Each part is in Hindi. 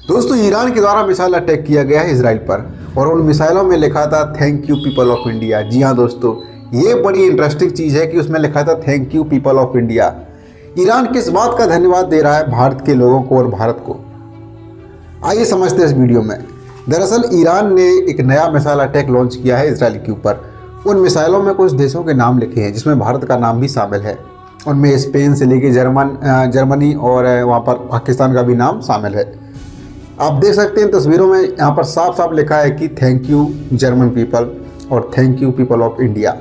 दोस्तों, ईरान के द्वारा मिसाइल अटैक किया गया है इसराइल पर और उन मिसाइलों में लिखा था thank you people of India. जी हाँ दोस्तों, ये बड़ी इंटरेस्टिंग चीज़ है कि उसमें लिखा था thank you people of India. Iran किस बात का धन्यवाद दे रहा है भारत के लोगों को और भारत को, आइए समझते हैं इस वीडियो में। दरअसल ईरान ने एक नया मिसाइल अटैक लॉन्च किया है इसराइल के ऊपर। उन मिसाइलों में कुछ देशों के नाम लिखे हैं जिसमें भारत का नाम भी शामिल है। उनमें स्पेन से लेके जर्मनी और वहाँ पर पाकिस्तान का भी नाम शामिल है। आप देख सकते हैं तस्वीरों में, यहाँ पर साफ साफ लिखा है कि थैंक यू जर्मन पीपल और thank you people of India.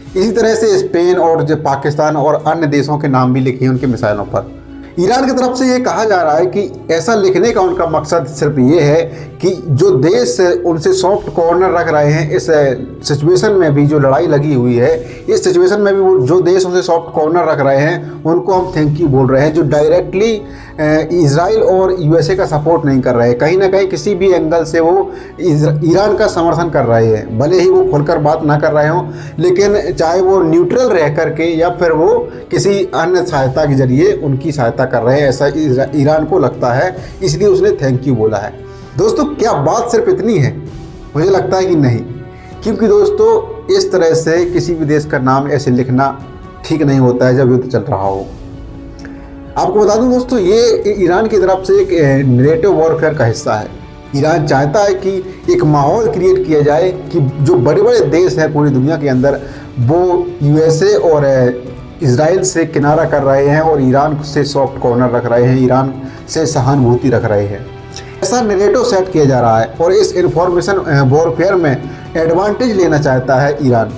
इसी तरह से स्पेन और जो पाकिस्तान और अन्य देशों के नाम भी लिखे हैं उनके मिसाइलों पर। ईरान की तरफ से ये कहा जा रहा है कि ऐसा लिखने का उनका मकसद सिर्फ ये है कि जो देश उनसे सॉफ्ट कॉर्नर रख रहे हैं इस सिचुएशन में भी, जो लड़ाई लगी हुई है इस सिचुएशन में भी, वो जो देश उनसे सॉफ्ट कॉर्नर रख रहे हैं उनको हम थैंक यू बोल रहे हैं, जो डायरेक्टली इजराइल और यूएसए का सपोर्ट नहीं कर रहे हैं। कहीं ना कहीं किसी भी एंगल से वो ईरान का समर्थन कर रहे हैं, भले ही वो खुलकर बात ना कर रहे हों, लेकिन चाहे वो न्यूट्रल रह करके या फिर वो किसी अन्य सहायता के जरिए उनकी सहायता कर रहे हैं, ऐसा ईरान को लगता है, इसलिए उसने थैंक यू बोला है। दोस्तों, क्या बात सिर्फ इतनी है? मुझे लगता है कि नहीं, क्योंकि दोस्तों इस तरह से किसी भी देश का नाम ऐसे लिखना ठीक नहीं होता है जब युद्ध चल रहा हो। आपको बता दूं दोस्तों, ये ईरान की तरफ से एक नैरेटिव वॉरफेयर का हिस्सा है। ईरान चाहता है कि एक माहौल क्रिएट किया जाए कि जो बड़े बड़े देश हैं पूरी दुनिया के अंदर, वो यूएसए और इजराइल से किनारा कर रहे हैं और ईरान से सॉफ्ट कॉर्नर रख रहे हैं, ईरान से सहानुभूति रख रहे हैं। ऐसा नैरेटिव सेट किया जा रहा है और इस इंफॉर्मेशन वॉरफेयर में एडवांटेज लेना चाहता है ईरान।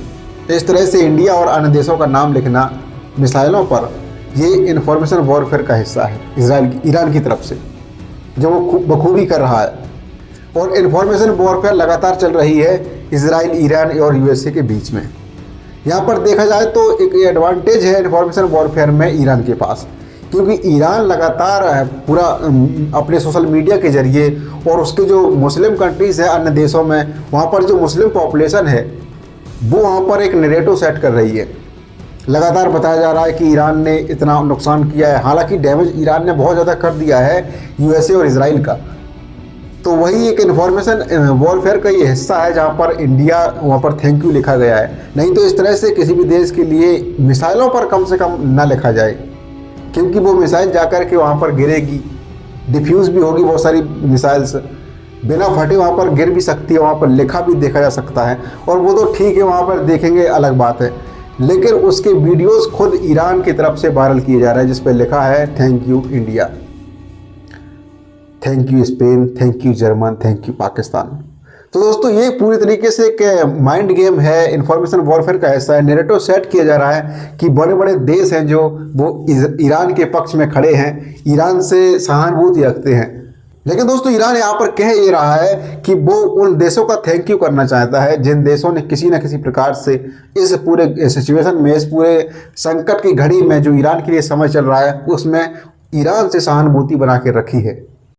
इस तरह से इंडिया और अन्य देशों का नाम लिखना मिसाइलों पर, ये इंफॉर्मेशन वॉरफेयर का हिस्सा है ईरान की तरफ से, जो वो बखूबी कर रहा है। और इंफॉर्मेशन वॉरफेयर लगातार चल रही है इजराइल, ईरान और यूएसए के बीच में। यहाँ पर देखा जाए तो एक एडवांटेज है इंफॉर्मेशन वॉरफेयर में ईरान के पास, क्योंकि ईरान लगातार पूरा अपने सोशल मीडिया के जरिए और उसके जो मुस्लिम कंट्रीज़ हैं अन्य देशों में, वहाँ पर जो मुस्लिम पॉपुलेशन है वो वहाँ पर एक नैरेटिव सेट कर रही है। लगातार बताया जा रहा है कि ईरान ने इतना नुकसान किया है, हालांकि डैमेज ईरान ने बहुत ज़्यादा कर दिया है यूएसए और इजराइल का। तो वही एक इन्फॉर्मेशन वॉरफेयर का ये हिस्सा है जहाँ पर इंडिया, वहाँ पर थैंक यू लिखा गया है। नहीं तो इस तरह से किसी भी देश के लिए मिसाइलों पर कम से कम ना लिखा जाए, क्योंकि वो मिसाइल जाकर के वहाँ पर गिरेगी, डिफ्यूज़ भी होगी, बहुत सारी मिसाइल्स बिना फटे वहाँ पर गिर भी सकती है, वहाँ पर लिखा भी देखा जा सकता है। और वो तो ठीक है, वहाँ पर देखेंगे अलग बात है, लेकिन उसके वीडियोस खुद ईरान की तरफ से वायरल किए जा रहे हैं जिस पर लिखा है thank you India, thank you Spain, thank you German, thank you Pakistan. तो दोस्तों, ये पूरी तरीके से एक माइंड गेम है, इंफॉर्मेशन वॉरफेयर का ऐसा है। नैरेटिव सेट किया जा रहा है कि बड़े बड़े देश हैं जो वो ईरान के पक्ष में खड़े हैं, ईरान से सहानुभूति रखते हैं। लेकिन दोस्तों, ईरान यहाँ पर कह ये रहा है कि वो उन देशों का थैंक यू करना चाहता है जिन देशों ने किसी न किसी प्रकार से इस पूरे सिचुएशन में, इस पूरे संकट की घड़ी में जो ईरान के लिए समय चल रहा है, उसमें ईरान से सहानुभूति बना के रखी है।